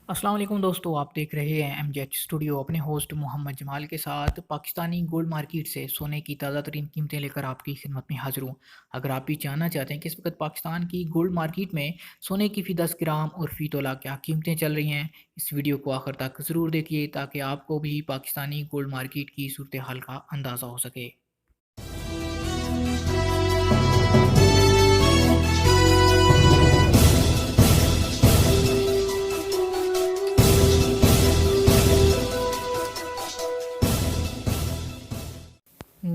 अस्सलाम वालेकुम दोस्तों, आप देख रहे हैं एमजेएच स्टूडियो अपने होस्ट मोहम्मद जमाल के साथ। पाकिस्तानी गोल्ड मार्केट से सोने की ताज़ा तरीन कीमतें लेकर आपकी खिदमत में हाजिर हूँ। अगर आप भी जानना चाहते हैं कि इस वक्त पाकिस्तान की गोल्ड मार्केट में सोने की फ़ी 10 ग्राम और फ़ी तोला क्या कीमतें चल रही हैं, इस वीडियो को आखिर तक ज़रूर देखिए ताकि आपको भी पाकिस्तानी गोल्ड मार्केट की सूरत हाल का अंदाज़ा हो सके।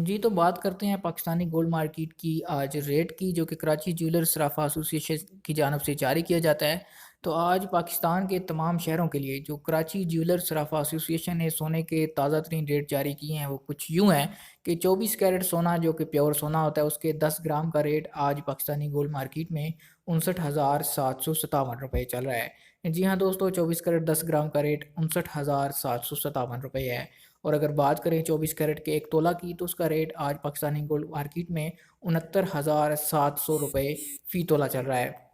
जी, तो बात करते हैं पाकिस्तानी गोल्ड मार्केट की आज रेट की, जो कि कराची ज्वेलर्स सराफा एसोसिएशन की जानब से जारी किया जाता है। तो आज पाकिस्तान के तमाम शहरों के लिए जो कराची ज्वेलर्स सराफा एसोसिएशन ने सोने के ताज़ा तरीन रेट जारी किए हैं वो कुछ यूँ हैं कि 24 कैरेट सोना जो कि प्योर सोना होता है उसके 10 ग्राम का रेट आज पाकिस्तानी गोल्ड मार्केट में 59,757 चल रहा है। जी हाँ दोस्तों, 24 कैरेट 10 ग्राम का रेट 59,757 है। और अगर बात करें 24 कैरेट के 1 तोला की, तो उसका रेट आज पाकिस्तानी गोल्ड मार्केट में 69,700 फ़ी तोला चल रहा है।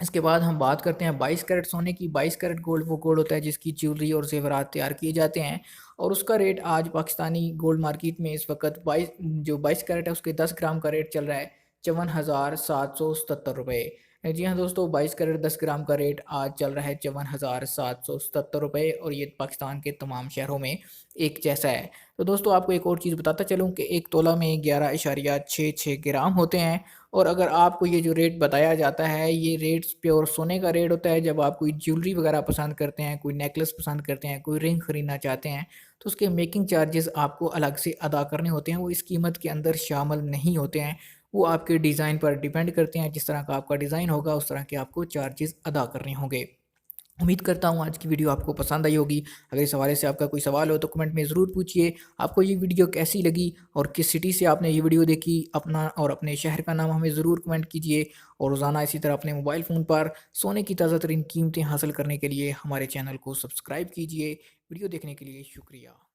इसके बाद हम बात करते हैं 22 कैरेट सोने की। 22 कैरेट गोल्ड वो गोल्ड होता है जिसकी ज्वेलरी और ज़ेवरात तैयार किए जाते हैं, और उसका रेट आज पाकिस्तानी गोल्ड मार्केट में इस वक्त 22 कैरेट है उसके 10 ग्राम का रेट चल रहा है 54,777। जी हाँ दोस्तों, 22 कैरेट 10 ग्राम का रेट आज चल रहा है 54,777, और ये पाकिस्तान के तमाम शहरों में एक जैसा है। तो दोस्तों, आपको एक और चीज़ बताता चलूँ कि 1 तोला में 11.66 ग्राम होते हैं। और अगर आपको ये जो रेट बताया जाता है, ये रेट प्योर सोने का रेट होता है। जब आप कोई ज्वेलरी वगैरह पसंद करते हैं, कोई नेकलेस पसंद करते हैं, कोई रिंग खरीदना चाहते हैं, तो उसके मेकिंग चार्जेस आपको अलग से अदा करने होते हैं। वो इस कीमत के अंदर शामिल नहीं होते हैं। वो आपके डिज़ाइन पर डिपेंड करते हैं। जिस तरह का आपका डिज़ाइन होगा उस तरह के आपको चार्जेस अदा करने होंगे। उम्मीद करता हूँ आज की वीडियो आपको पसंद आई होगी। अगर इस हवाले से आपका कोई सवाल हो तो कमेंट में ज़रूर पूछिए। आपको ये वीडियो कैसी लगी और किस सिटी से आपने ये वीडियो देखी, अपना और अपने शहर का नाम हमें ज़रूर कमेंट कीजिए। और रोज़ाना इसी तरह अपने मोबाइल फ़ोन पर सोने की ताज़ा तरीन कीमतें हासिल करने के लिए हमारे चैनल को सब्सक्राइब कीजिए। वीडियो देखने के लिए शुक्रिया।